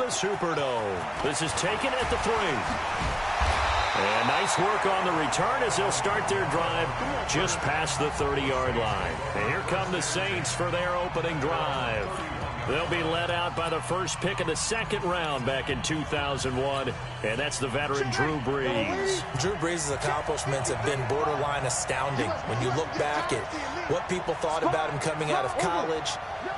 Superdome. This is taken at the 3. And nice work on the return as they'll start their drive just past the 30-yard line. And here come the Saints for their opening drive. They'll be led out by the first pick of the second round back in 2001, and that's the veteran Drew Brees. Drew Brees' accomplishments have been borderline astounding when you look back at what people thought about him coming out of college,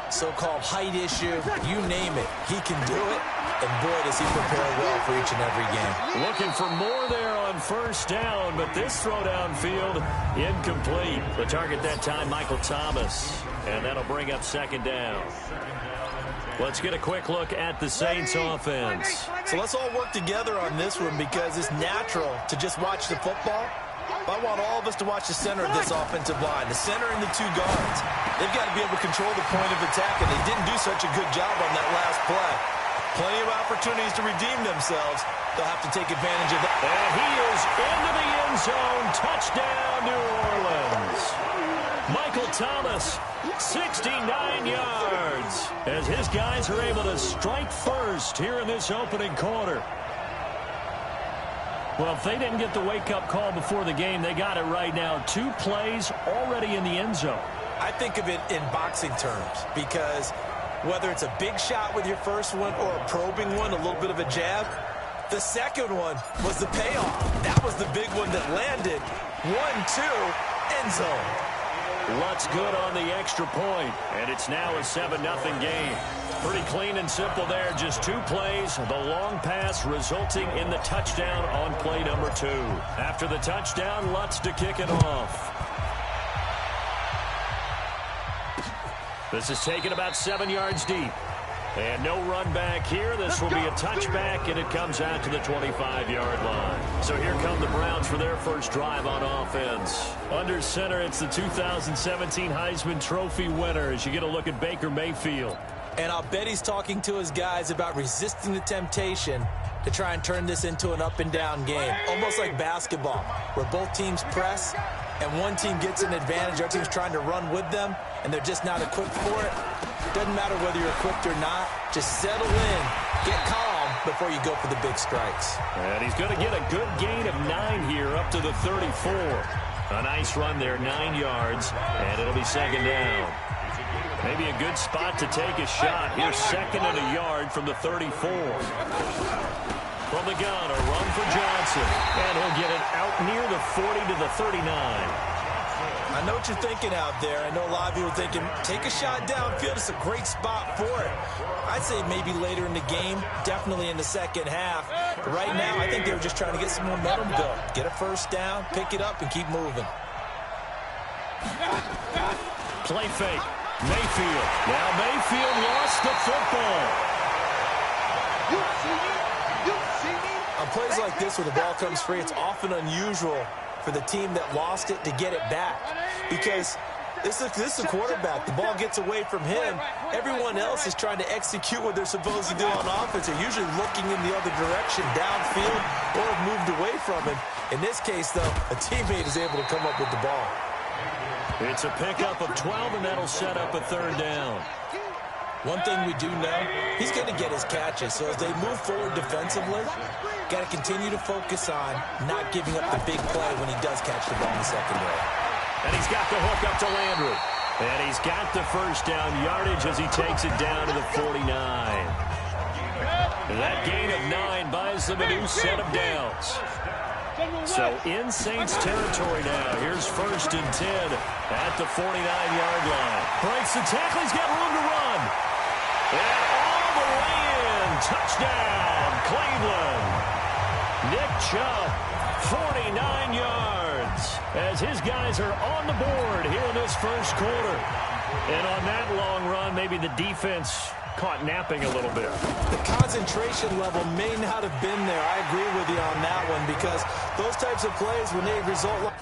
so-called height issue, you name it. He can do it, and boy, does he prepare well for each and every game. Looking for more there on first down, but this throw downfield incomplete. The target that time, Michael Thomas, and that'll bring up second down. Let's get a quick look at the Saints offense. So let's all work together on this one because it's natural to just watch the football. But I want all of us to watch the center of this offensive line, the center and the two guards. They've got to be able to control the point of attack, and they didn't do such a good job on that last play. Plenty of opportunities to redeem themselves. They'll have to take advantage of that. And he is into the end zone. Touchdown, New Orleans. Michael Thomas, 69 yards, as his guys are able to strike first here in this opening quarter. Well, if they didn't get the wake-up call before the game, they got it right now. 2 plays already in the end zone. I think of it in boxing terms because whether it's a big shot with your first one or a probing one, a little bit of a jab, the second one was the payoff. That was the big one that landed. 1-2, end zone. Lutz good on the extra point, and it's now a 7-0 game. Pretty clean and simple there, just 2 plays. The long pass resulting in the touchdown on play number 2. After the touchdown, Lutz to kick it off. This is taken about 7 yards deep. And no run back here. This will be a touchback, and it comes out to the 25-yard line. So here come the Browns for their first drive on offense. Under center, it's the 2017 Heisman Trophy winner as you get a look at Baker Mayfield. And I'll bet he's talking to his guys about resisting the temptation to try and turn this into an up-and-down game. Almost like basketball, where both teams press, and one team gets an advantage. Our team's trying to run with them, and they're just not equipped for it. Doesn't matter whether you're equipped or not. Just settle in, get calm before you go for the big strikes. And he's going to get a good gain of 9 here up to the 34. A nice run there, 9 yards, and it'll be second down. Maybe a good spot to take a shot. Here's second and a yard from the 34. From the gun, a run for Johnson. And he'll get it out near the 40 to the 39. I know what you're thinking out there. I know a lot of you are thinking, take a shot downfield. It's a great spot for it. I'd say maybe later in the game, definitely in the second half. But right now, I think they were just trying to get some momentum going. Get a first down, pick it up, and keep moving. Play fake. Mayfield. Now Mayfield lost the football. On plays like this where the ball comes free, it's often unusual for the team that lost it to get it back. Because this is a quarterback. The ball gets away from him. Everyone else is trying to execute what they're supposed to do on offense. They're usually looking in the other direction, downfield, or have moved away from it. In this case, though, a teammate is able to come up with the ball. It's a pickup of 12, and that'll set up a third down. One thing we do know, he's going to get his catches. So as they move forward defensively, got to continue to focus on not giving up the big play when he does catch the ball in the secondary. And he's got the hook up to Landry. And he's got the first down yardage as he takes it down to the 49. And that gain of 9 buys them a new set of downs. So in Saints territory now. Here's first and 10 at the 49-yard line. Breaks the tackle. He's got room to run. And all the way in. Touchdown, Cleveland. Nick Chubb, 49 yards. As his guys are on the board here in this first quarter. And on that long run, maybe the defense caught napping a little bit. The concentration level may not have been there. I agree with you on that one because those types of plays, when they result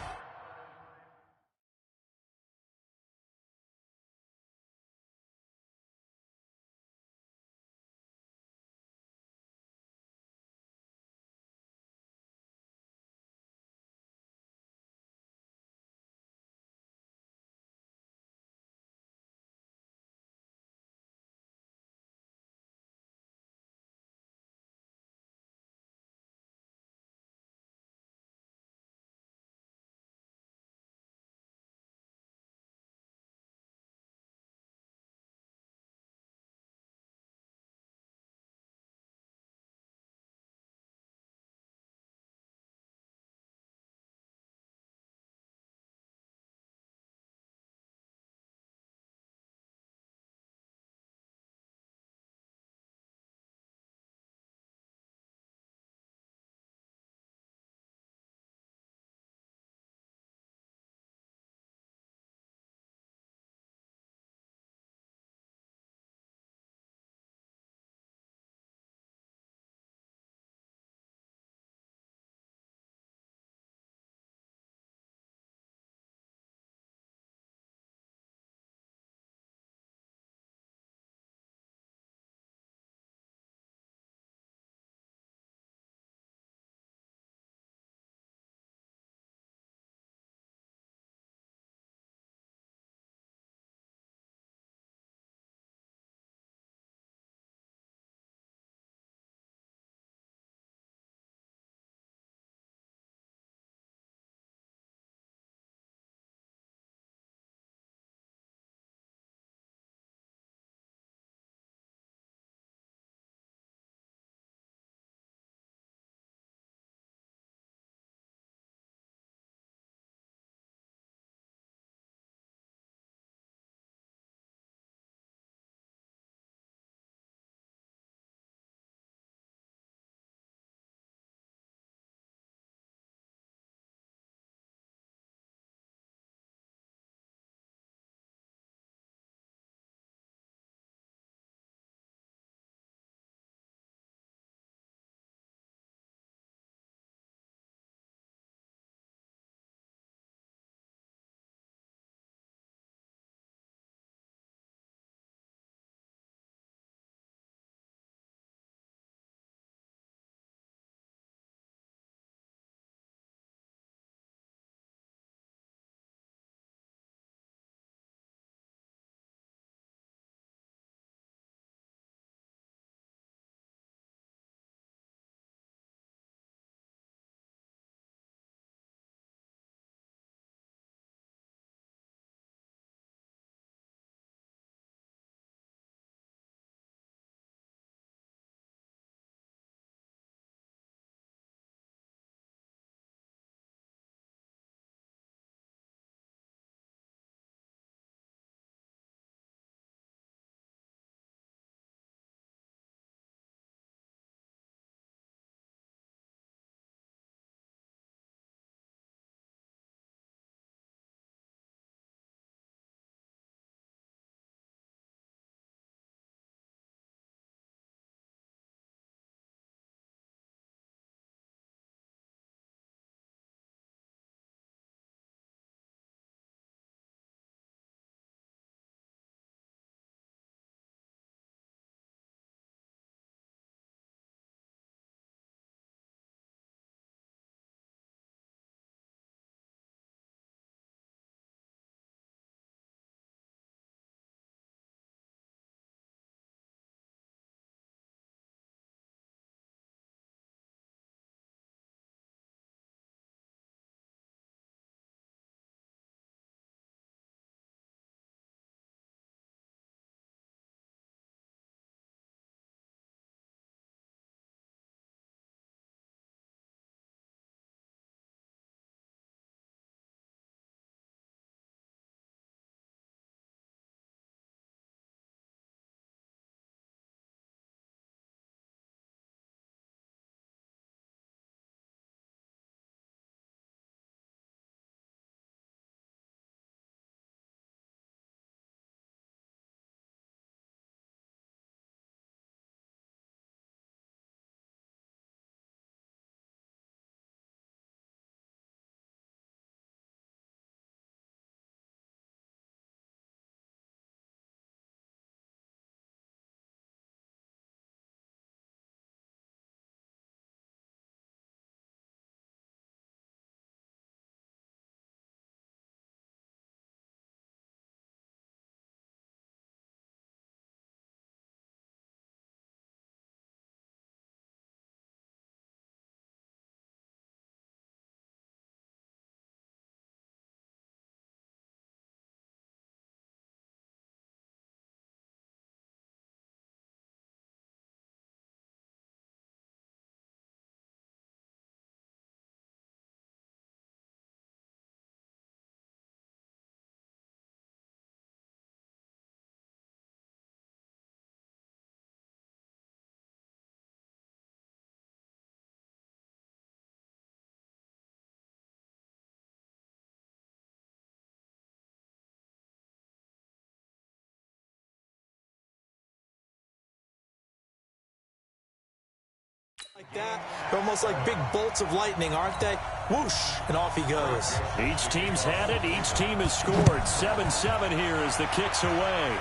Like that, they're almost like big bolts of lightning, aren't they? Whoosh, and off he goes. Each team's had it. Each team has scored. 7-7 here as the kick's away.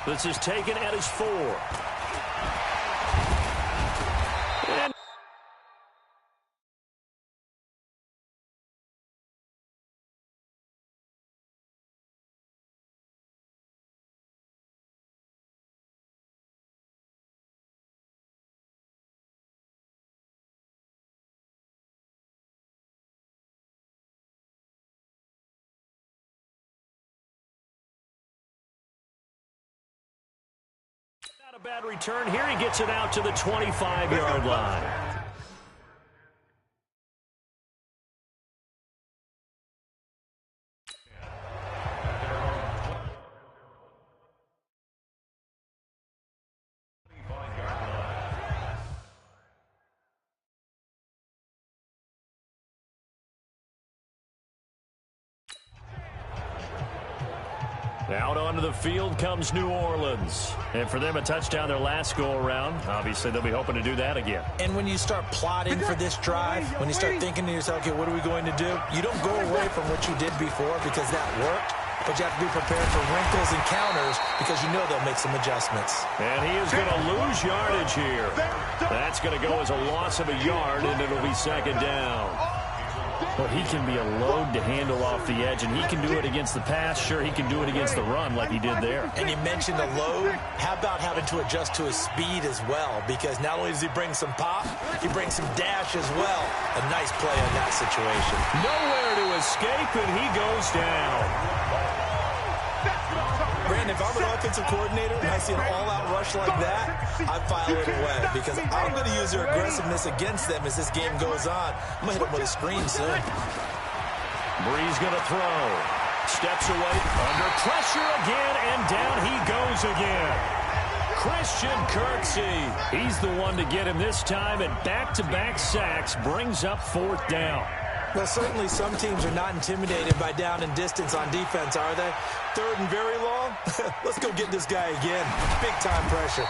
This is taken at his 4. And not a bad return here. He gets it out to the 25-yard line. Out onto the field comes New Orleans. And for them, a touchdown their last go-around. Obviously, they'll be hoping to do that again. And when you start plotting for this drive, when you start thinking to yourself, okay, what are we going to do? You don't go away from what you did before because that worked. But you have to be prepared for wrinkles and counters because you know they'll make some adjustments. And he is going to lose yardage here. That's going to go as a loss of a yard, and it'll be second down. Well, he can be a load to handle off the edge, and he can do it against the pass. Sure, he can do it against the run like he did there. And you mentioned a load. How about having to adjust to his speed as well? Because not only does he bring some pop, he brings some dash as well. A nice play in that situation. Nowhere to escape, and he goes down. Brandon, if I'm an offensive coordinator and I see an all-out rush like that, I file it away because I'm going to use their aggressiveness against them as this game goes on. I'm going to hit them with a screen soon. Bree's going to throw. Steps away, under pressure again, and down he goes again. Christian Kirksey. He's the one to get him this time, and back-to-back sacks brings up 4th down. Well, certainly some teams are not intimidated by down and distance on defense, are they? 3rd and very long? Let's go get this guy again. Big-time pressure.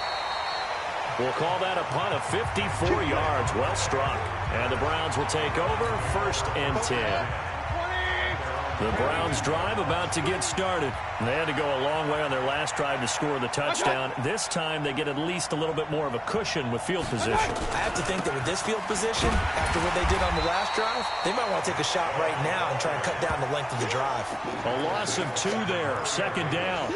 We'll call that a punt of 54 yards. Well struck. And the Browns will take over 1st and 10. The Browns drive about to get started. They had to go a long way on their last drive to score the touchdown. This time they get at least a little bit more of a cushion with field position. I have to think that with this field position, after what they did on the last drive, they might want to take a shot right now and try and cut down the length of the drive. A loss of 2 there. 2nd down.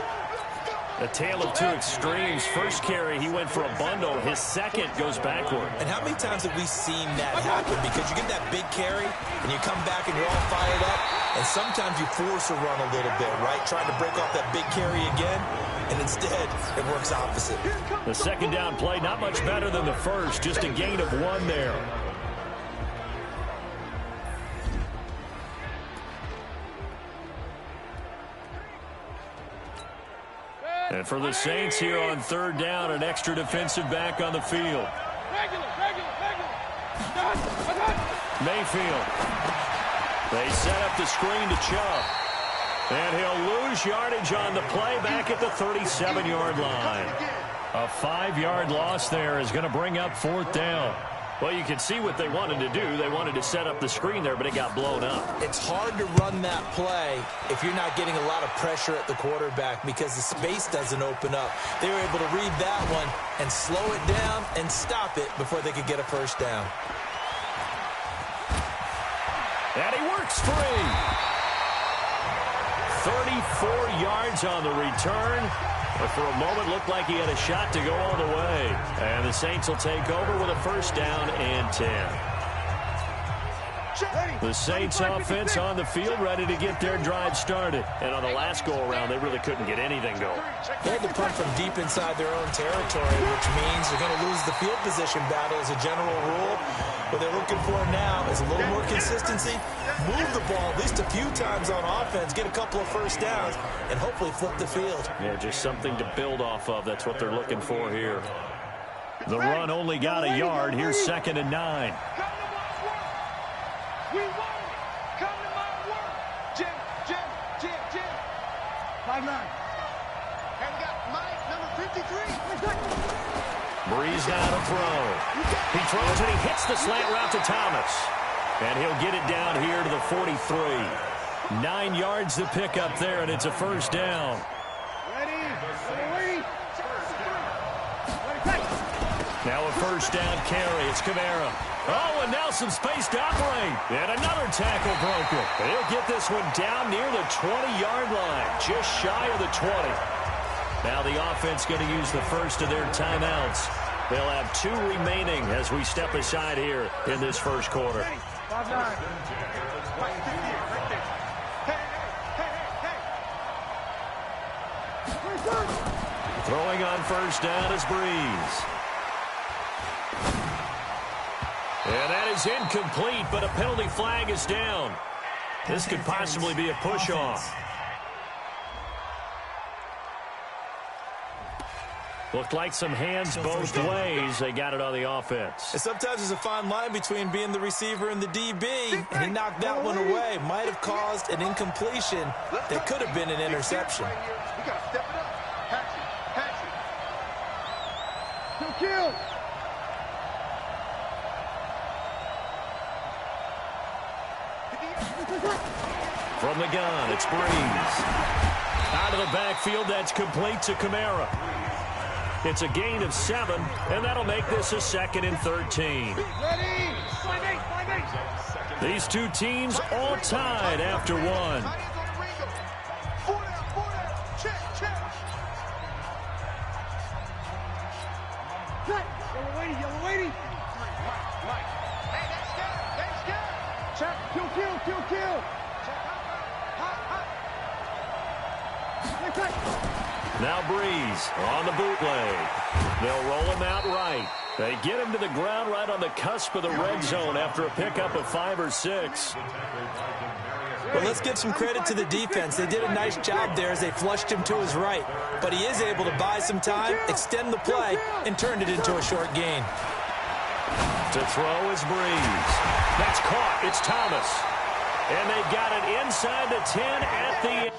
A tale of 2 extremes. First carry, he went for a bundle. His second goes backward. And how many times have we seen that happen? Because you get that big carry, and you come back and you're all fired up, and sometimes you force a run a little bit, right? Trying to break off that big carry again, and instead, it works opposite. The 2nd down play, not much better than the first. Just a gain of 1 there. And for the Saints here on 3rd down, an extra defensive back on the field. Mayfield. They set up the screen to Chubb. And he'll lose yardage on the play back at the 37-yard line. A 5-yard loss there is going to bring up 4th down. Well, you can see what they wanted to do. They wanted to set up the screen there, but it got blown up. It's hard to run that play if you're not getting a lot of pressure at the quarterback because the space doesn't open up. They were able to read that one and slow it down and stop it before they could get a 1st down. And he works free. 34 yards on the return. But for a moment, looked like he had a shot to go all the way. And the Saints will take over with a 1st down and 10. The Saints offense on the field, ready to get their drive started. And on the last go-around, they really couldn't get anything going. They had to punt from deep inside their own territory, which means they're going to lose the field position battle as a general rule. What they're looking for now is a little more consistency, move the ball at least a few times on offense, get a couple of 1st downs, and hopefully flip the field. Yeah, just something to build off of. That's what they're looking for here. The run only got a yard. Here's 2nd and 9. We won. Come to my work. Jim. 5'9". And we got Mike, number 53. Breeze now to throw. He throws and he hits the slant route to Thomas. And he'll get it down here to the 43. 9 yards to pick up there, and it's a first down. Now a first down carry. It's Kamara. Oh, and now some space to operate. And another tackle broken. They'll get this one down near the 20-yard line, just shy of the 20. Now the offense going to use the first of their timeouts. They'll have 2 remaining as we step aside here in this first quarter. Throwing on first down is Breeze. And that is incomplete, but a penalty flag is down. This could possibly be a push-off. Looked like some hands both ways. They got it on the offense. And sometimes there's a fine line between being the receiver and the DB, and he knocked that one away. Might have caused an incompletion that could have been an interception. We got to step it up. Pass it. Kill. From the gun, it's Breeze. Out of the backfield, that's complete to Kamara. It's a gain of 7, and that'll make this a 2nd and 13. These two teams all tied after 1. Kill. Now Breeze on the bootleg. They'll roll him out right. They get him to the ground right on the cusp of the red zone after a pickup of 5 or 6. Well, let's give some credit to the defense. They did a nice job there as they flushed him to his right. But he is able to buy some time, extend the play, and turned it into a short gain. To throw is Breeze. That's caught. It's Thomas. And they've got it inside the 10 at the end.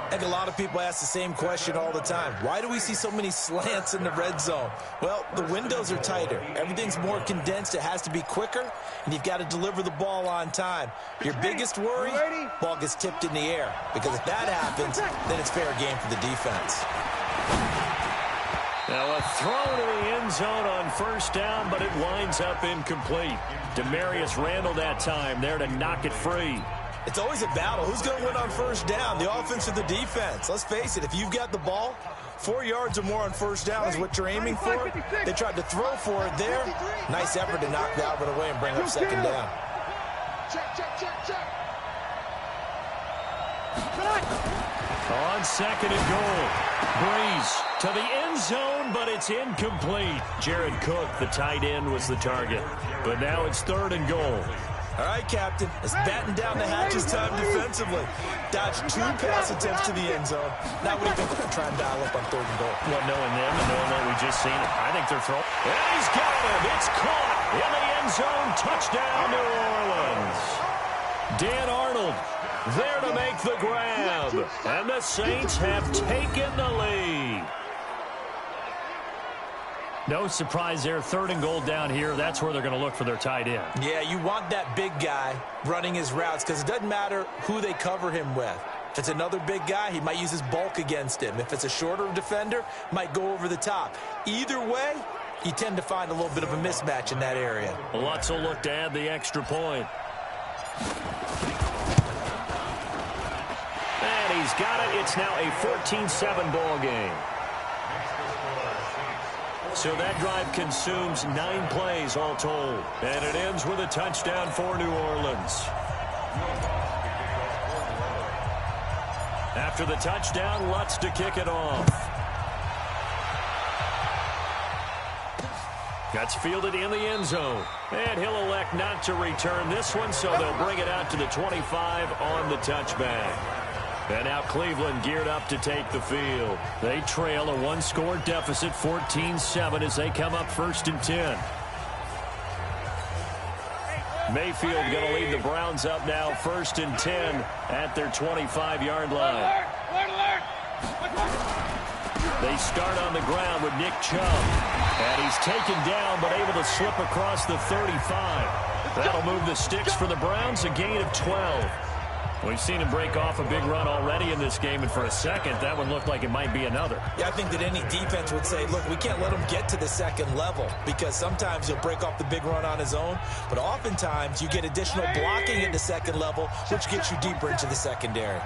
I think a lot of people ask the same question all the time. Why do we see so many slants in the red zone? Well, the windows are tighter. Everything's more condensed. It has to be quicker, and you've got to deliver the ball on time. Your biggest worry, ball gets tipped in the air. Because if that happens, then it's fair game for the defense. Now a throw to the end zone on first down, but it winds up incomplete. Demarius Randall that time there to knock it free. It's always a battle. Who's going to win on first down, the offense or the defense? Let's face it, if you've got the ball, 4 yards or more on first down is what you're aiming for. They tried to throw for it there. Nice effort to knock that one away and bring up second down. On second and goal, Breeze to the end zone, but it's incomplete. Jared Cook, the tight end, was the target. But now it's 3rd and goal. All right, Captain. It's batten down the hatches time defensively. Dodged 2 pass attempts to the end zone. Now what do you think we're going to try and dial up on 3rd and goal? Well, knowing them and knowing what we just seen, I think they're throwing. And he's got him. It's caught in the end zone. Touchdown, New Orleans. Dan Arnold there to make the grab. And the Saints have taken the lead. No surprise there. 3rd and goal down here. That's where they're going to look for their tight end. Yeah, you want that big guy running his routes because it doesn't matter who they cover him with. If it's another big guy, he might use his bulk against him. If it's a shorter defender, might go over the top. Either way, you tend to find a little bit of a mismatch in that area. Lutz will look to add the extra point. And he's got it. It's now a 14-7 ball game. So that drive consumes 9 plays all told. And it ends with a touchdown for New Orleans. After the touchdown, Lutz to kick it off. That's fielded in the end zone. And he'll elect not to return this one, so they'll bring it out to the 25 on the touchback. And now Cleveland geared up to take the field. They trail a 1-score deficit, 14-7, as they come up 1st and 10. Mayfield going to lead the Browns up now 1st and 10 at their 25-yard line. They start on the ground with Nick Chubb. And he's taken down but able to slip across the 35. That'll move the sticks for the Browns, a gain of 12. We've seen him break off a big run already in this game, and for a second, that one looked like it might be another. Yeah, I think that any defense would say, look, we can't let him get to the 2nd level because sometimes he'll break off the big run on his own, but oftentimes you get additional blocking at the 2nd level, which gets you deeper into the secondary.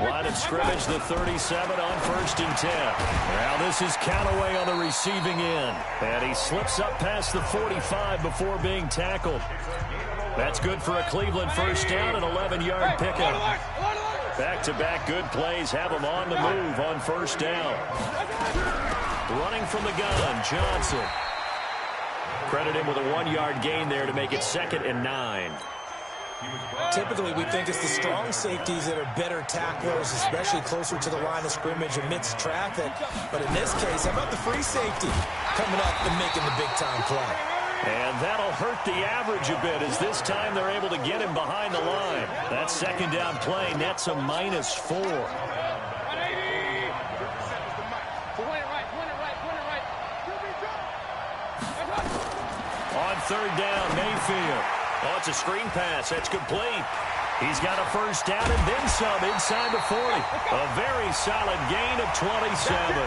Line of scrimmage, the 37 on 1st and 10. Now this is Callaway on the receiving end, and he slips up past the 45 before being tackled. That's good for a Cleveland 1st down, an 11-yard pickup. Back-to-back good plays have him on the move on 1st down. Running from the gun, Johnson. Credit him with a 1-yard gain there to make it 2nd and 9. Typically, we think it's the strong safeties that are better tacklers, especially closer to the line of scrimmage amidst traffic. But in this case, how about the free safety coming up and making the big-time play? And that'll hurt the average a bit, as this time they're able to get him behind the line. That 2nd down play nets a -4. On 3rd down, Mayfield. Oh, it's a screen pass. That's complete. He's got a 1st down and then some inside the 40. A very solid gain of 27.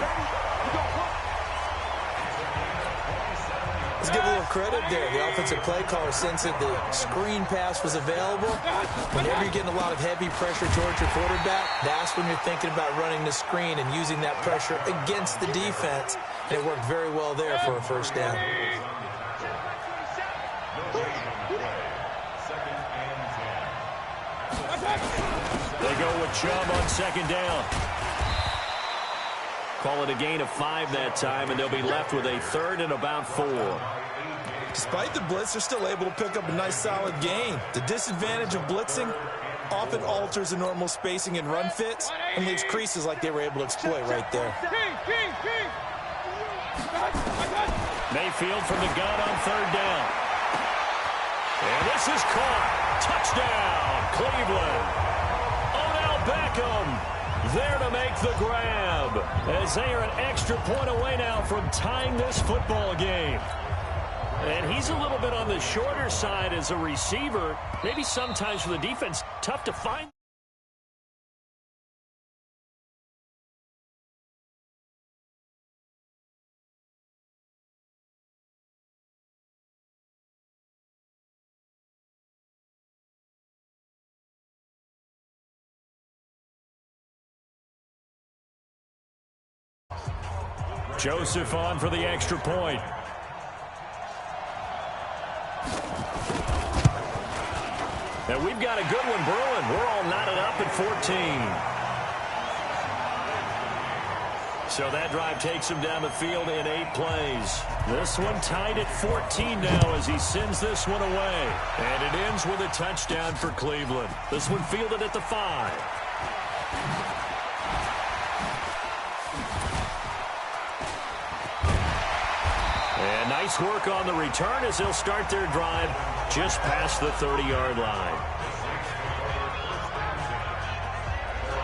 Let's give a little credit there. The offensive play caller sensed that the screen pass was available. Whenever you're getting a lot of heavy pressure towards your quarterback, that's when you're thinking about running the screen and using that pressure against the defense. And it worked very well there for a 1st down. They go with Chubb on 2nd down. Call it a gain of 5 that time, and they'll be left with a 3rd and about 4. Despite the blitz, they're still able to pick up a nice, solid gain. The disadvantage of blitzing often alters the normal spacing and run fits and leaves creases like they were able to exploit right there. Mayfield from the gun on 3rd down. And this is caught. Touchdown, Cleveland. Odell Beckham there to make the grab, as they are an extra point away now from tying this football game. And he's a little bit on the shorter side as a receiver. Maybe sometimes for the defense, tough to find. Joseph on for the extra point. And we've got a good one brewing. We're all knotted up at 14. So that drive takes him down the field in 8 plays. This one tied at 14 now as he sends this one away. And it ends with a touchdown for Cleveland. This one fielded at the 5. And nice work on the return as they'll start their drive just past the 30-yard line.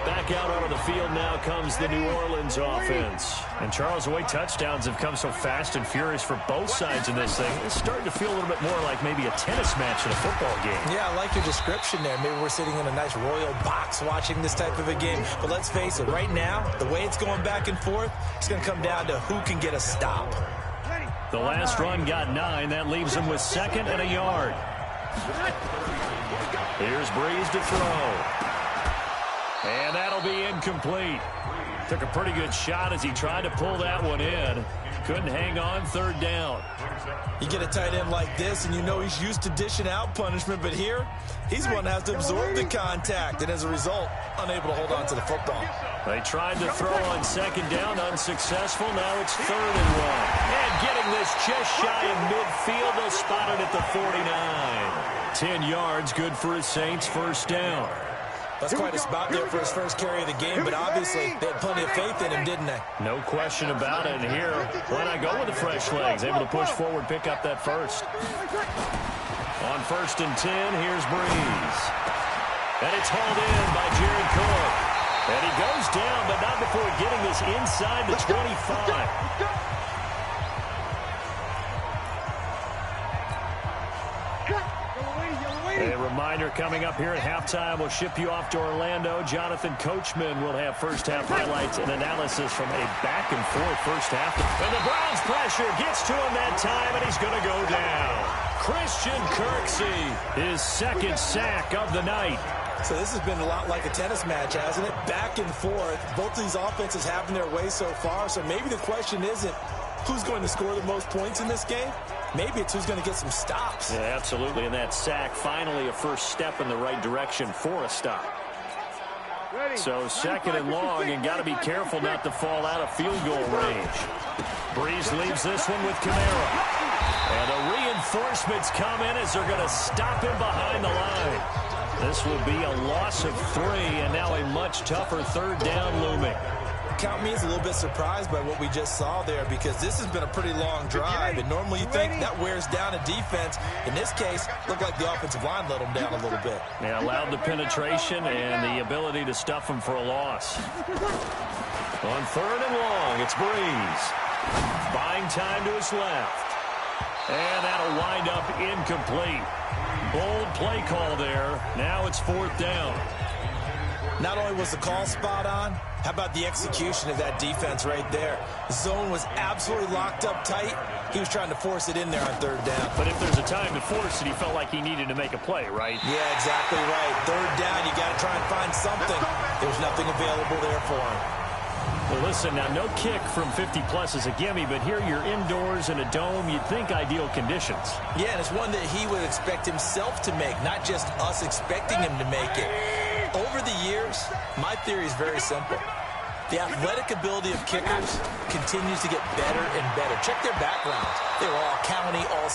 Back out onto the field now comes the New Orleans offense. And Charles, the way touchdowns have come so fast and furious for both sides in this thing, it's starting to feel a little bit more like maybe a tennis match in a football game. Yeah, I like your description there. Maybe we're sitting in a nice royal box watching this type of a game. But let's face it, right now, the way it's going back and forth, it's going to come down to who can get a stop. The last run got 9. That leaves him with 2nd and a yard. Here's Breeze to throw. And that'll be incomplete. Took a pretty good shot as he tried to pull that one in. Couldn't hang on 3rd down. You get a tight end like this, and you know he's used to dishing out punishment, but here, he's the one that has to absorb the contact, and as a result, unable to hold on to the football. They tried to throw on 2nd down, unsuccessful. Now it's 3rd and 1. And getting this just shy of midfield, they'll spot it at the 49. 10 yards, good for his Saints, 1st down. That's quite a spot there for his first carry of the game, but obviously they had plenty of faith in him, didn't they? No question about it. And here, why not go with the fresh legs? Able to push forward, pick up that first. On 1st and 10, here's Breeze. And it's hauled in by Jared Cook. And he goes down, but not before getting this inside the 25. A reminder coming up here at halftime. We'll ship you off to Orlando. Jonathan Coachman will have first-half highlights and analysis from a back-and-forth first half. And the Browns' pressure gets to him that time, and he's going to go down. Christian Kirksey, his 2nd sack of the night. So this has been a lot like a tennis match, hasn't it? Back and forth. Both these offenses having their way so far. So maybe the question isn't who's going to score the most points in this game. Maybe it's who's going to get some stops. Yeah, absolutely. And that sack, finally a first step in the right direction for a stop. So 2nd and long, and got to be careful not to fall out of field goal range. Breeze leaves this one with Kamara. And the reinforcements come in as they're going to stop him behind the line. This will be a loss of 3, and now a much tougher 3rd down looming. Count me as a little bit surprised by what we just saw there, because this has been a pretty long drive, and normally you think that wears down a defense. In this case, looked like the offensive line let them down a little bit. Yeah, allowed the penetration and the ability to stuff them for a loss. On 3rd and long, it's Breeze. Buying time to his left. And that'll wind up incomplete. Bold play call there. Now it's 4th down. Not only was the call spot on, how about the execution of that defense right there? The zone was absolutely locked up tight. He was trying to force it in there on 3rd down. But if there's a time to force it, he felt like he needed to make a play, right? Yeah, exactly right. 3rd down, you got to try and find something. There was nothing available there for him. Well, listen, now no kick from 50-plus is a gimme, but here you're indoors in a dome. You'd think ideal conditions. Yeah, and it's one that he would expect himself to make, not just us expecting him to make it. Over the years, my theory is very simple. The athletic ability of kickers continues to get better and better. Check their backgrounds. They were all county, all...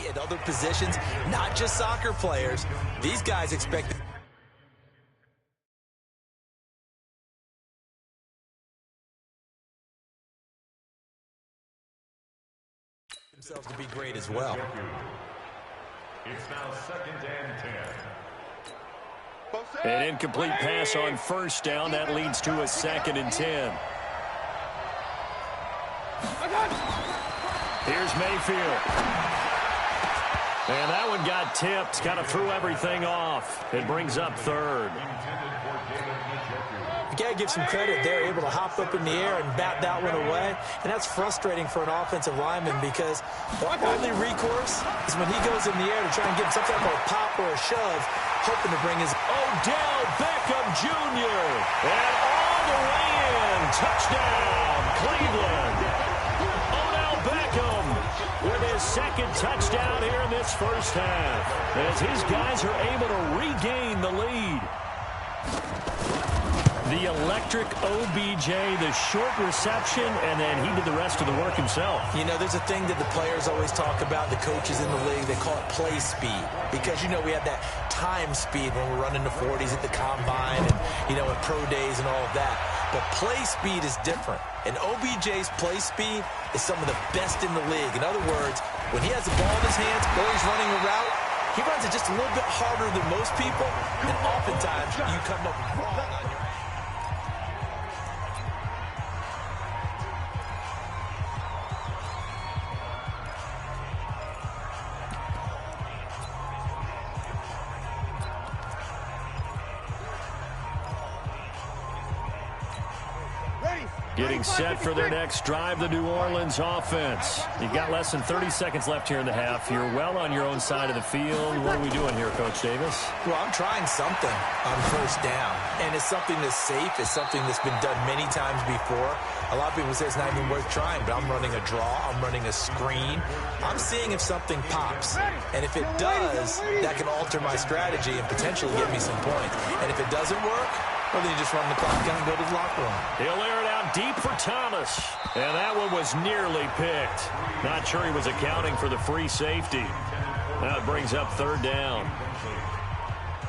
at other positions, not just soccer players. These guys expect themselves to be great as well. It's now 2nd and 10. An incomplete pass on 1st down. That leads to a 2nd and 10. Here's Mayfield. And that one got tipped. Kind of threw everything off. It brings up third. You got to give some credit. They're able to hop up in the air and bat that one away. And that's frustrating for an offensive lineman because the only recourse is when he goes in the air to try and get some type of a pop or a shove, hoping to bring his... Odell Beckham Jr. And all the way in. Touchdown, Cleveland. Odell Beckham with his second touchdown here in this first half, as his guys are able to regain the lead. The electric OBJ, the short reception, and then he did the rest of the work himself. You know, there's a thing that the players always talk about, the coaches in the league, they call it play speed. Because, you know, we have that time speed when we're running the 40s at the combine and, you know, at pro days and all of that. But play speed is different. And OBJ's play speed is some of the best in the league. In other words, when he has the ball in his hands or he's running a route, he runs it just a little bit harder than most people. And oftentimes, you come up wrong on your... Getting set for their next drive, the New Orleans offense. You've got less than 30 seconds left here in the half. You're well on your own side of the field. What are we doing here, Coach Davis? Well, I'm trying something on first down, and it's something that's safe. It's something that's been done many times before. A lot of people say it's not even worth trying, but I'm running a draw. I'm running a screen. I'm seeing if something pops, and if it does, that can alter my strategy and potentially get me some points. And if it doesn't work, well, then you just run the clock down and go to the locker room. He'll air it out deep for Thomas. And that one was nearly picked. Not sure he was accounting for the free safety. Now it brings up third down.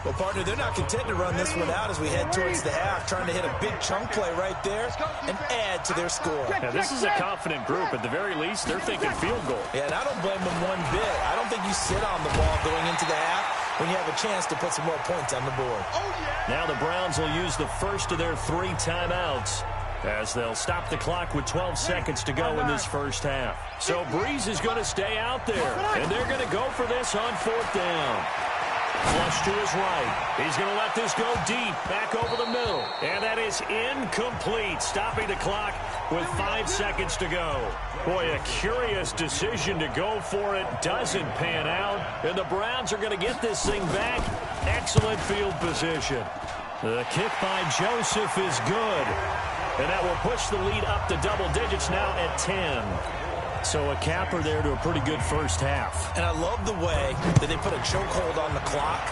Well, partner, they're not content to run this one out as we head towards the half, trying to hit a big chunk play right there and add to their score. Yeah, this is a confident group. At the very least, they're thinking field goal. Yeah, and I don't blame them one bit. I don't think you sit on the ball going into the half when you have a chance to put some more points on the board. Now the Browns will use the first of their 3 timeouts as they'll stop the clock with 12 seconds to go in this first half. So Breeze is going to stay out there, and they're going to go for this on 4th down. Flush to his right. He's going to let this go deep, back over the middle. And that is incomplete, stopping the clock with 5 seconds to go. Boy, a curious decision to go for it. Doesn't pan out. And the Browns are going to get this thing back. Excellent field position. The kick by Joseph is good. And that will push the lead up to double digits now at 10. So a capper there to a pretty good first half. And I love the way that they put a chokehold on the clock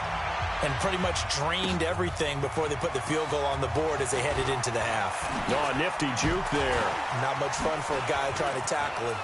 and pretty much drained everything before they put the field goal on the board as they headed into the half. Oh, a nifty juke there. Not much fun for a guy trying to tackle him.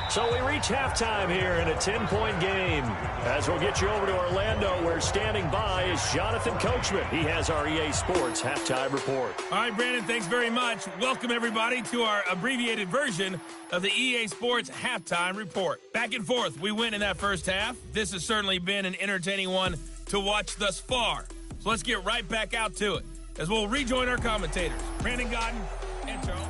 So we reach halftime here in a 10-point game. As we'll get you over to Orlando, where standing by is Jonathan Coachman. He has our EA Sports Halftime Report. All right, Brandon, thanks very much. Welcome, everybody, to our abbreviated version of the EA Sports Halftime Report. Back and forth, we win in that first half. This has certainly been an entertaining one to watch thus far. So let's get right back out to it as we'll rejoin our commentators, Brandon Godden and Charles.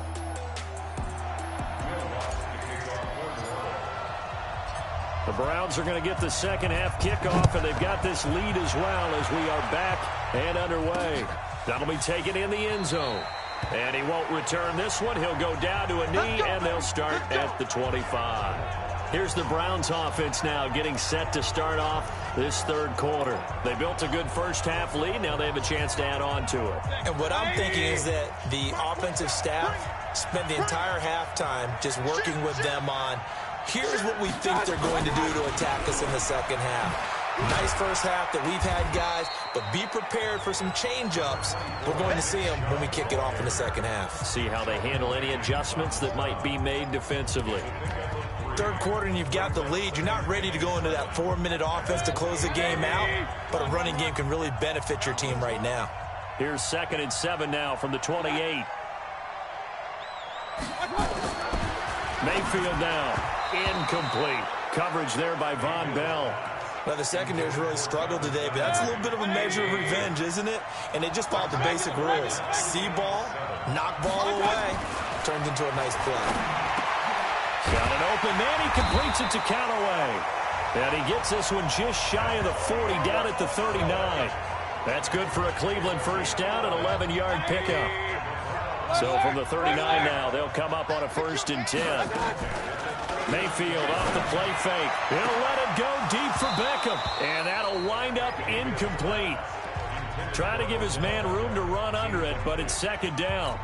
The Browns are going to get the second half kickoff, and they've got this lead as well as we are back and underway. That'll be taken in the end zone. And he won't return this one. He'll go down to a knee, and they'll start at the 25. Here's the Browns offense now getting set to start off this third quarter. They built a good first half lead. Now they have a chance to add on to it. And what I'm thinking is that the offensive staff spent the entire halftime just working with them on, here's what we think they're going to do to attack us in the second half. Nice first half that we've had, guys, but be prepared for some change-ups. We're going to see them when we kick it off in the second half. See how they handle any adjustments that might be made defensively. Third quarter and you've got the lead. You're not ready to go into that 4-minute offense to close the game out, but a running game can really benefit your team right now. Here's 2nd and 7 now from the 28. Mayfield now. Incomplete. Coverage there by Von Bell. Well, the secondary's really struggled today, but that's a little bit of a measure of revenge, isn't it? And they just followed the basic rules. See ball, Knock ball away. Turns into a nice play. Got an open man. He completes it to Callaway. And he gets this one just shy of the 40, down at the 39. That's good for a Cleveland first down, an 11-yard pickup. So from the 39 now, they'll come up on a 1st and 10. Mayfield off the play fake. He'll let it go deep for Beckham. And that'll wind up incomplete. Trying to give his man room to run under it, but it's 2nd down.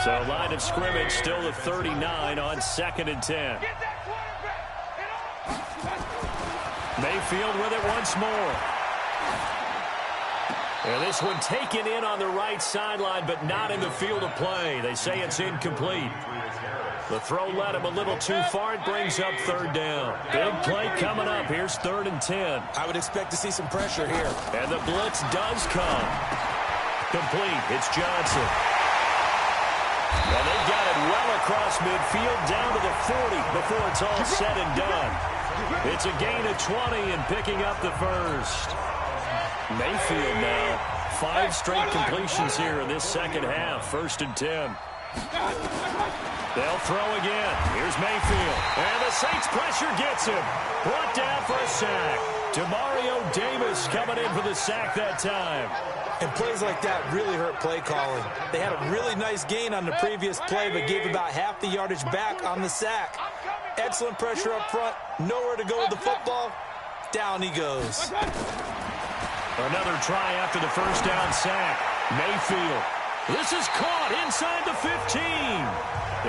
So line of scrimmage still the 39 on 2nd and 10. Mayfield with it once more. And this one taken in on the right sideline, but not in the field of play. They say it's incomplete. The throw led him a little too far. It brings up 3rd down. Big play coming up. Here's 3rd and 10. I would expect to see some pressure here. And the blitz does come. Complete. It's Johnson. And they've got it well across midfield down to the 40 before it's all said and done. It's a gain of 20 and picking up the 1st. Mayfield now, 5 straight completions here in this 2nd half. 1st and 10. They'll throw again. Here's Mayfield. And the Saints pressure gets him. Brought down for a sack. Demario Davis coming in for the sack that time. And plays like that really hurt play calling. They had a really nice gain on the previous play, but gave about half the yardage back on the sack. Excellent pressure up front. Nowhere to go with the football. Down he goes. Another try after the 1st down sack. Mayfield. This is caught inside the 15.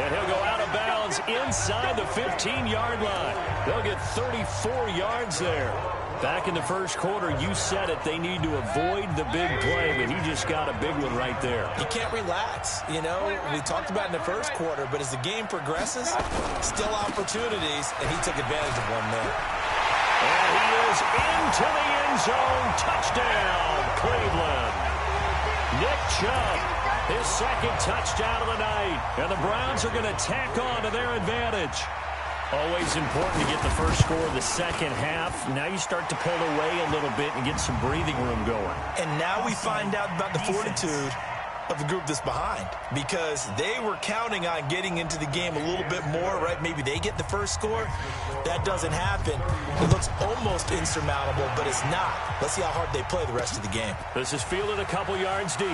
And he'll go out of bounds inside the 15-yard line. They'll get 34 yards there. Back in the 1st quarter, you said it, they need to avoid the big play, but he just got a big one right there. He can't relax. You know, we talked about in the 1st quarter, but as the game progresses, still opportunities, and he took advantage of one there. And he is into the end zone. Touchdown, Cleveland. Nick Chubb, his 2nd touchdown of the night. And the Browns are going to tack on to their advantage. Always important to get the 1st score of the 2nd half. Now you start to pull away a little bit and get some breathing room going. And now we find out about the fortitude of the group that's behind, because they were counting on getting into the game a little bit more, right? Maybe they get the 1st score. That doesn't happen. It looks almost insurmountable, but it's not. Let's see how hard they play the rest of the game. This is fielded a couple yards deep.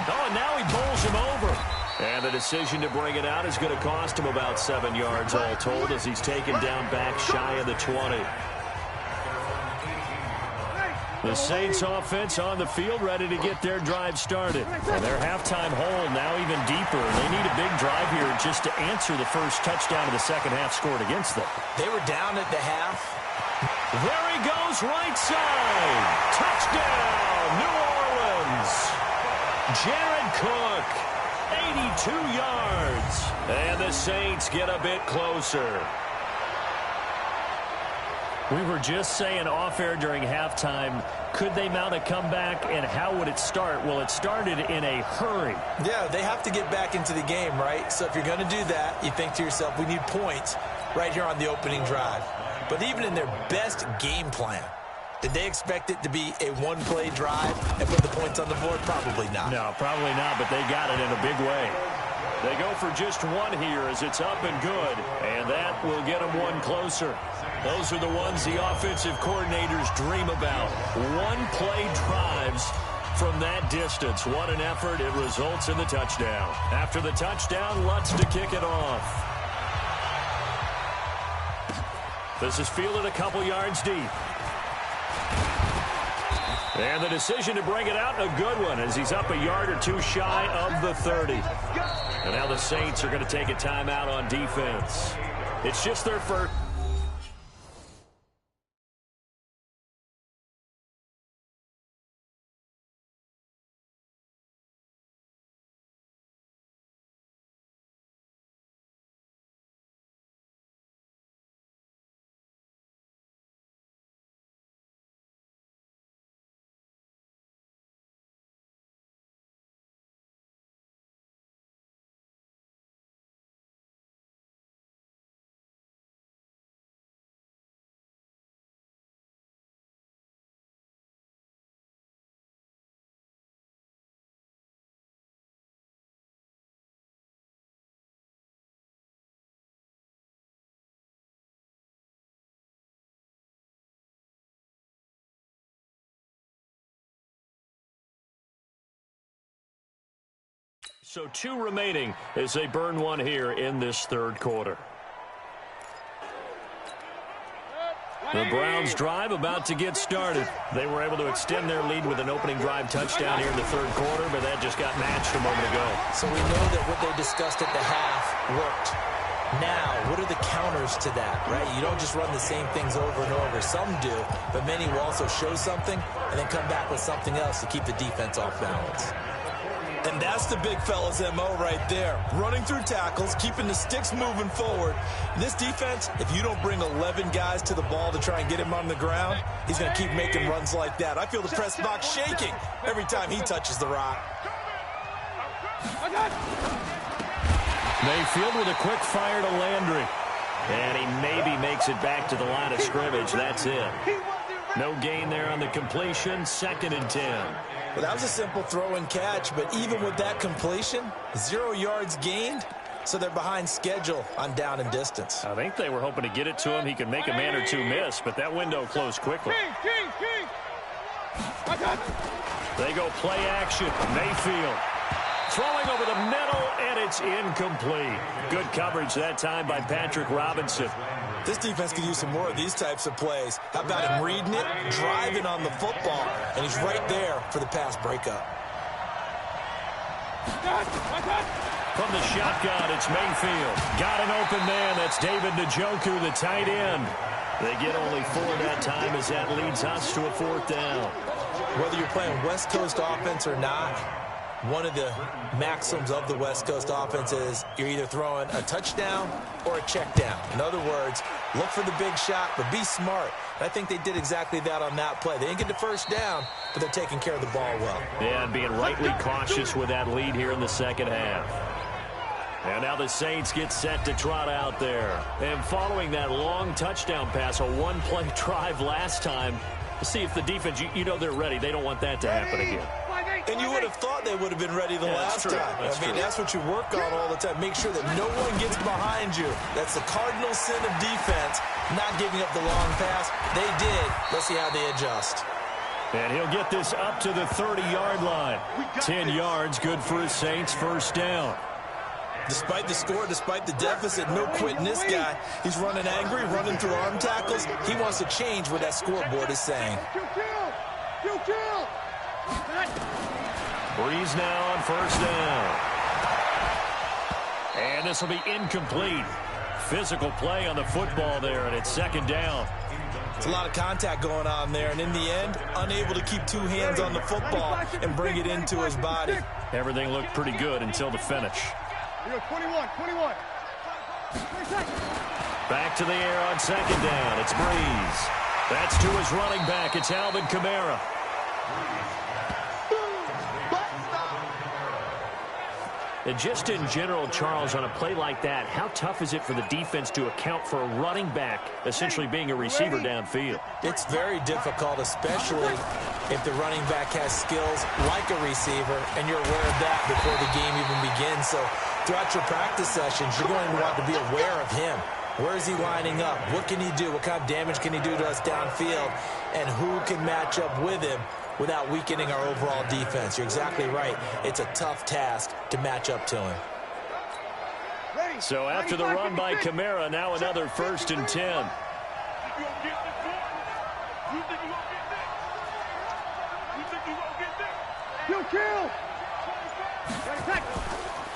Oh, and now he bowls him over. And the decision to bring it out is going to cost him about 7 yards all told, as he's taken down back shy of the 20. The Saints offense on the field, ready to get their drive started. And their halftime hole now even deeper. They need a big drive here just to answer the 1st touchdown of the 2nd half scored against them. They were down at the half. There he goes, right side. Touchdown, New Orleans. Jared Cook, 82 yards. And the Saints get a bit closer. We were just saying off-air during halftime, could they mount a comeback, and how would it start? Well, it started in a hurry. Yeah, they have to get back into the game, right? So if you're going to do that, you think to yourself, we need points right here on the opening drive. But even in their best game plan, did they expect it to be a one-play drive and put the points on the board? Probably not. No, probably not, but they got it in a big way. They go for just one here as it's up and good, and that will get them one closer. Those are the ones the offensive coordinators dream about. One-play drives from that distance. What an effort. It results in the touchdown. After the touchdown, Lutz to kick it off. This is fielded a couple yards deep. And the decision to bring it out, a good one, as he's up a yard or two shy of the 30. And now the Saints are going to take a timeout on defense. It's just their first. So 2 remaining as they burn one here in this third quarter. The Browns drive about to get started. They were able to extend their lead with an opening drive touchdown here in the third quarter, but that just got matched a moment ago. So we know that what they discussed at the half worked. Now, what are the counters to that, right? You don't just run the same things over and over. Some do, but many will also show something and then come back with something else to keep the defense off balance. And that's the big fella's MO right there. Running through tackles, keeping the sticks moving forward. This defense, if you don't bring 11 guys to the ball to try and get him on the ground, he's going to keep making runs like that. I feel the press box shaking every time he touches the rock. Mayfield with a quick fire to Landry. And he maybe makes it back to the line of scrimmage. That's it. No gain there on the completion. 2nd and 10. Well, that was a simple throw and catch, but even with that completion, 0 yards gained, so they're behind schedule on down and distance. I think they were hoping to get it to him. He could make a man or 2 miss, but that window closed quickly. They go play action. Mayfield throwing over the middle, and it's incomplete. Good coverage that time by Patrick Robinson. This defense could use some more of these types of plays. How about him reading it, driving on the football, and he's right there for the pass breakup. From the shotgun, it's Mayfield. Got an open man. That's David Njoku, the tight end. They get only 4 that time as that leads us to a 4th down. Whether you're playing West Coast offense or not, one of the maxims of the West Coast offense is you're either throwing a touchdown or a check down. In other words, look for the big shot, but be smart. And I think they did exactly that on that play. They didn't get the first down, but they're taking care of the ball well. Yeah, and being rightly cautious with that lead here in the second half. And now the Saints get set to trot out there. And following that long touchdown pass, a 1-play drive last time, to see if the defense, you know they're ready. They don't want that to happen again. And you would have thought they would have been ready the last time. That's what you work on all the time. Make sure that no one gets behind you. That's the cardinal sin of defense, not giving up the long pass. They did. Let's see how they adjust. And he'll get this up to the 30-yard line. 10 yards, good for his Saints, 1st down. Despite the score, despite the deficit, no quitting this guy. He's running angry, running through arm tackles. He wants to change what that scoreboard is saying. Breeze now on 1st down. And this will be incomplete. Physical play on the football there, and it's 2nd down. It's a lot of contact going on there, and in the end, unable to keep 2 hands on the football and bring it into his body. Everything looked pretty good until the finish. 21. Back to the air on 2nd down. It's Breeze. That's to his running back. It's Alvin Kamara. And just in general, Charles, on a play like that, how tough is it for the defense to account for a running back essentially being a receiver downfield? It's very difficult, especially if the running back has skills like a receiver, and you're aware of that before the game even begins. So throughout your practice sessions, you're going to want to be aware of him. Where is he lining up? What can he do? What kind of damage can he do to us downfield? And who can match up with him without weakening our overall defense? You're exactly right. It's a tough task to match up to him. So after the run by Kamara, now another 1st and 10.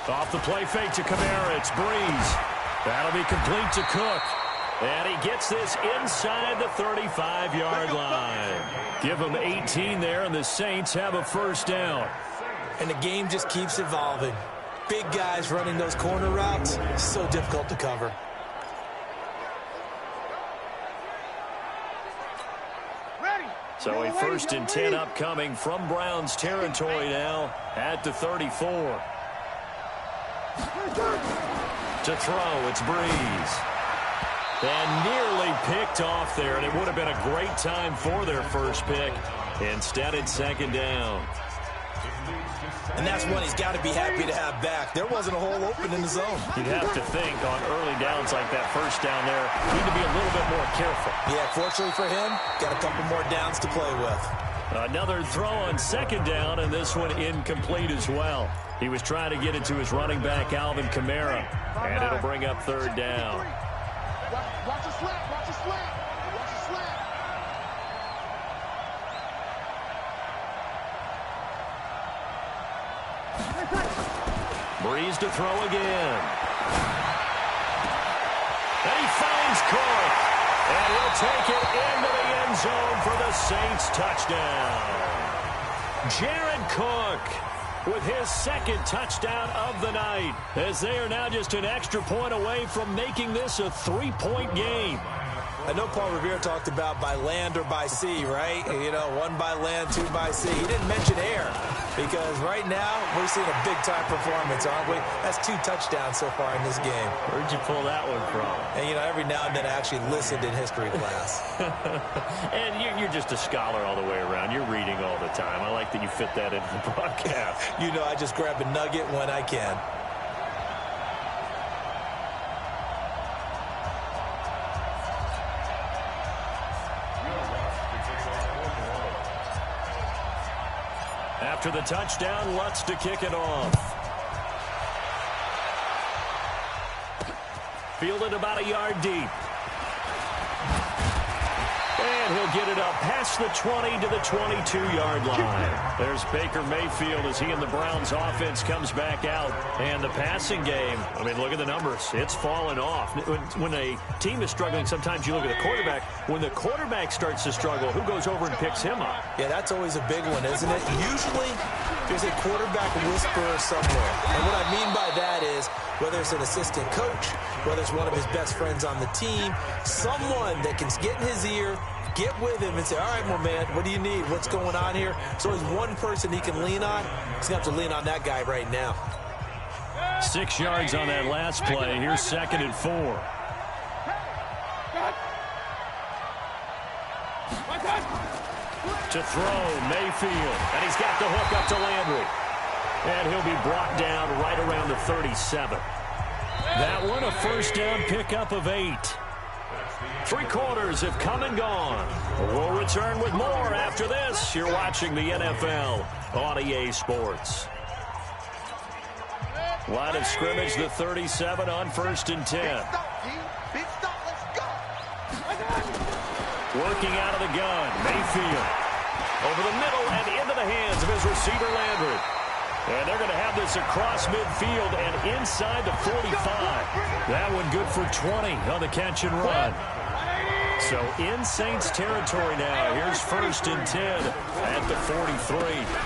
Off the play fake to Kamara, it's Breeze. That'll be complete to Cook. And he gets this inside the 35-yard line. Give him 18 there, and the Saints have a 1st down. And the game just keeps evolving. Big guys running those corner routes, so difficult to cover. So a 1st and 10 upcoming from Browns territory now at the 34. To throw, it's Breeze. And nearly picked off there, and it would have been a great time for their first pick. Instead, it's 2nd down. And that's one he's got to be happy to have back. There wasn't a hole open in the zone. You'd have to think on early downs like that 1st down there, need to be a little bit more careful. Yeah, fortunately for him, got a couple more downs to play with. Another throw on second down, and this one incomplete as well. He was trying to get it to his running back, Alvin Kamara, and it'll bring up third down. Watch the slap, watch the slap, watch the slap. Breeze to throw again. And he finds Cook. And he'll take it into the end zone for the Saints touchdown. Jared Cook with his second touchdown of the night, as they are now just an extra point away from making this a 3-point game. I know Paul Revere talked about by land or by sea, right? You know, one by land, two by sea. He didn't mention air because right now we're seeing a big-time performance, aren't we? That's 2 touchdowns so far in this game. Where'd you pull that one from? And, you know, every now and then I actually listened in history class. And you're just a scholar all the way around. You're reading all the time. I like that you fit that into the broadcast. You know, I just grab a nugget when I can. After the touchdown, Lutz to kick it off. Fielded about a yard deep. And he'll get it up past the 20 to the 22-yard line. There's Baker Mayfield as he and the Browns offense comes back out. And the passing game, I mean, look at the numbers. It's fallen off. When a team is struggling, sometimes you look at the quarterback. When the quarterback starts to struggle, who goes over and picks him up? Yeah, that's always a big one, isn't it? Usually, there's a quarterback whisperer somewhere. And what I mean by that is, whether it's an assistant coach, whether it's one of his best friends on the team, someone that can get in his ear, get with him and say, all right, my man, what do you need? What's going on here? So there's one person he can lean on. He's going to have to lean on that guy right now. 6 yards on that last play. Here's 2nd and 4. To throw, Mayfield. And he's got the hook up to Landry. And he'll be brought down right around the 37. That one a first down pickup of 8. 3 quarters have come and gone. We'll return with more after this. You're watching the NFL on EA Sports. Line of scrimmage, the 37 on 1st and 10. Working out of the gun, Mayfield. Over the middle and into the hands of his receiver, Landry. And they're going to have this across midfield and inside the 45. That one good for 20 on the catch and run. So in Saints territory now. Here's 1st and 10 at the 43.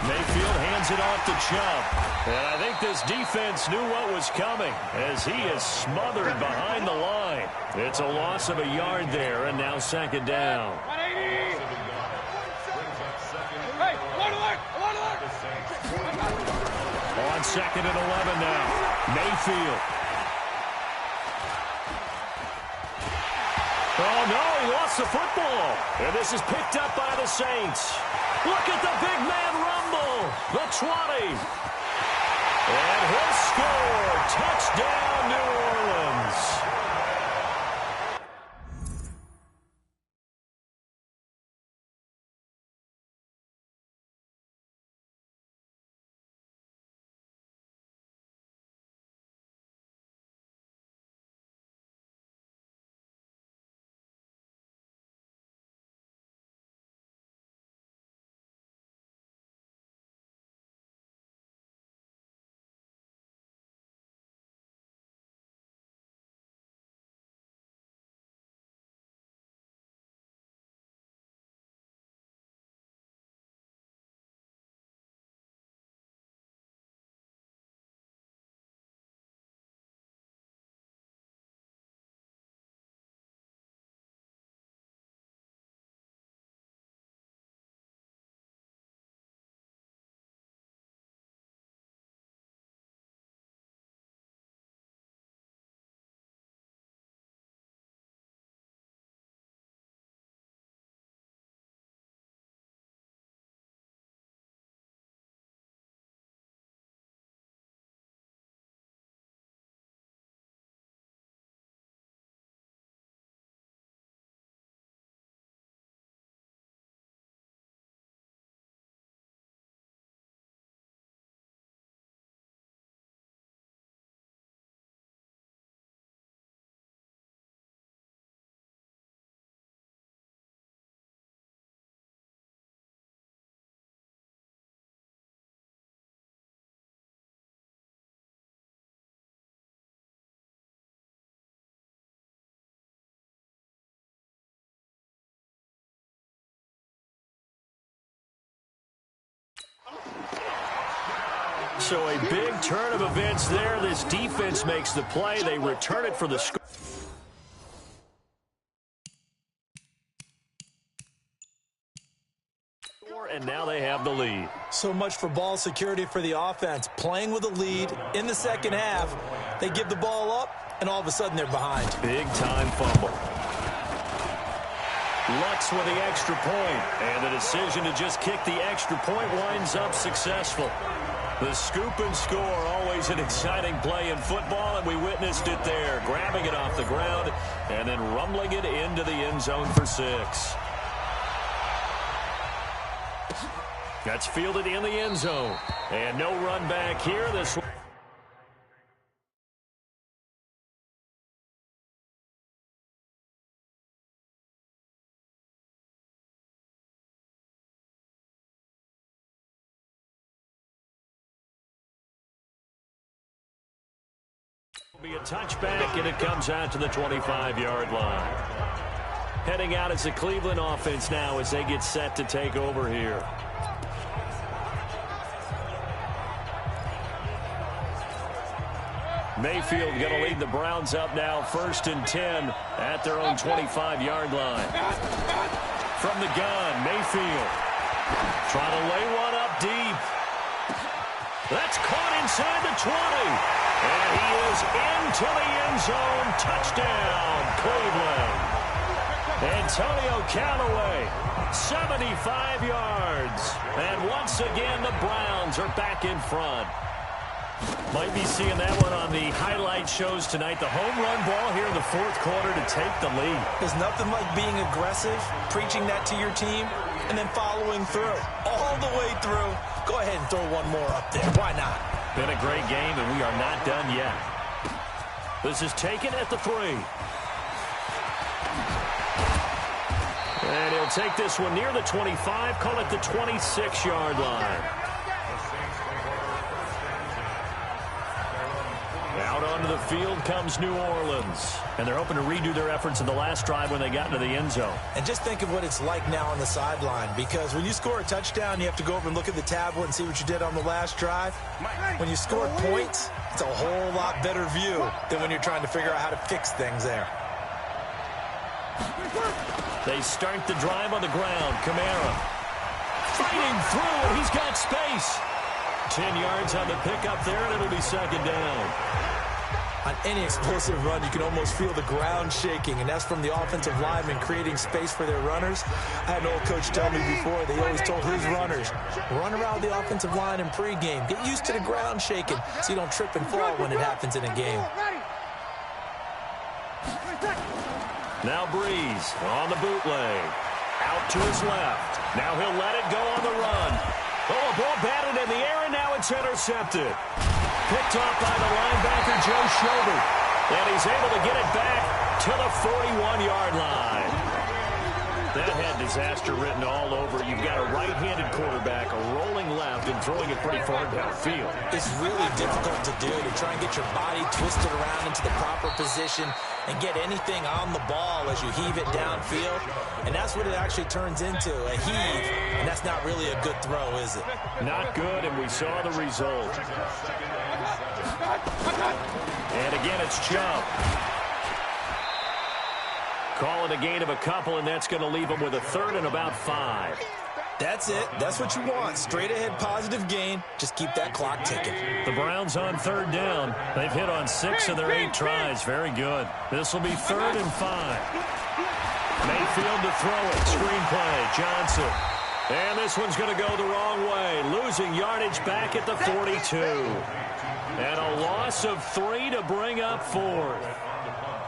Mayfield hands it off to Chubb. And I think this defense knew what was coming as he is smothered behind the line. It's a loss of a yard there, and now 2nd down. On 2nd and 11 now. Mayfield. Oh, no, he lost the football. And this is picked up by the Saints. Look at the big man rumble. The 20. And he'll score. Touchdown, New Orleans. So a big turn of events there. This defense makes the play. They return it for the score. And now they have the lead. So much for ball security for the offense. Playing with a lead in the second half. They give the ball up, and all of a sudden they're behind. Big-time fumble. Lutz with the extra point. And the decision to just kick the extra point winds up successful. The scoop and score, always an exciting play in football, and we witnessed it there. Grabbing it off the ground and then rumbling it into the end zone for 6. That's fielded in the end zone. And no run back here. This will be a touchback, and it comes out to the 25-yard line. Heading out as the Cleveland offense now as they get set to take over here. Mayfield going to lead the Browns up now, 1st and 10 at their own 25-yard line. From the gun, Mayfield trying to lay one up deep. That's caught inside the 20. And he is into the end zone. Touchdown, Cleveland. Antonio Callaway, 75 yards. And once again, the Browns are back in front. Might be seeing that one on the highlight shows tonight. The home run ball here in the 4th quarter to take the lead. There's nothing like being aggressive, preaching that to your team, and then following through. All the way through. Go ahead and throw one more up there. Why not? Been a great game, and we are not done yet. This is taken at the 3. And he'll take this one near the 25, call it the 26-yard line. Out onto the field comes New Orleans. And they're hoping to redo their efforts in the last drive when they got into the end zone. And just think of what it's like now on the sideline, because when you score a touchdown, you have to go over and look at the tablet and see what you did on the last drive. When you score points, it's a whole lot better view than when you're trying to figure out how to fix things there. They start the drive on the ground. Kamara fighting through, and he's got space. 10 yards on the pickup there, and it'll be 2nd down. On any explosive run, you can almost feel the ground shaking, and that's from the offensive linemen creating space for their runners. I had an old coach tell me before, they always told his runners, run around the offensive line in pregame. Get used to the ground shaking so you don't trip and fall when it happens in a game. Now Breeze on the bootleg. Out to his left. Now he'll let it go on the run. Oh, a ball batted in the air, and now it's intercepted. Picked off by the linebacker, Joe Schobert. And he's able to get it back to the 41-yard line. That had disaster written all over. You've got a right-handed quarterback, a rolling left, and throwing it pretty far downfield. It's really difficult to do, to try and get your body twisted around into the proper position and get anything on the ball as you heave it downfield. And that's what it actually turns into, a heave. And that's not really a good throw, is it? Not good, and we saw the result. And again, it's Chubb. Call it a gain of a couple, and that's going to leave them with a 3rd and about 5. That's it. That's what you want. Straight ahead positive gain. Just keep that clock ticking. The Browns on 3rd down. They've hit on 6 of their 8 tries. Very good. This will be 3rd and 5. Mayfield to throw it. Screenplay. Johnson. And this one's going to go the wrong way. Losing yardage back at the 42. And a loss of 3 to bring up 4th.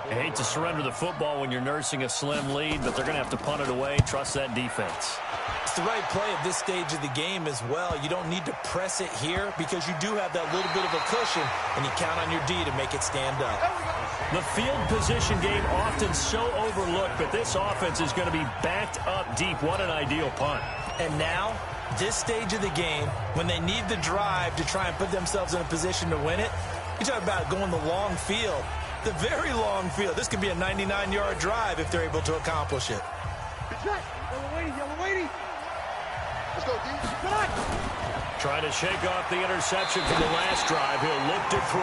I hate to surrender the football when you're nursing a slim lead, but they're going to have to punt it away. Trust that defense. It's the right play at this stage of the game as well. You don't need to press it here because you do have that little bit of a cushion, and you count on your D to make it stand up. The field position game often so overlooked, but this offense is going to be backed up deep. What an ideal punt. And now, this stage of the game, when they need the drive to try and put themselves in a position to win it, you talk about going the long field. The very long field. This could be a 99-yard drive if they're able to accomplish it. Yellow weighty. Let's go, D. Trying to shake off the interception from the last drive. He'll look to throw.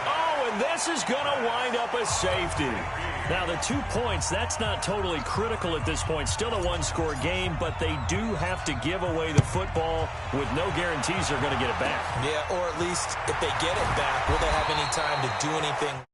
Oh, and this is going to wind up a safety. Now, the 2 points, that's not totally critical at this point. Still a one-score game, but they do have to give away the football with no guarantees they're going to get it back. Yeah, or at least if they get it back, will they have any time to do anything?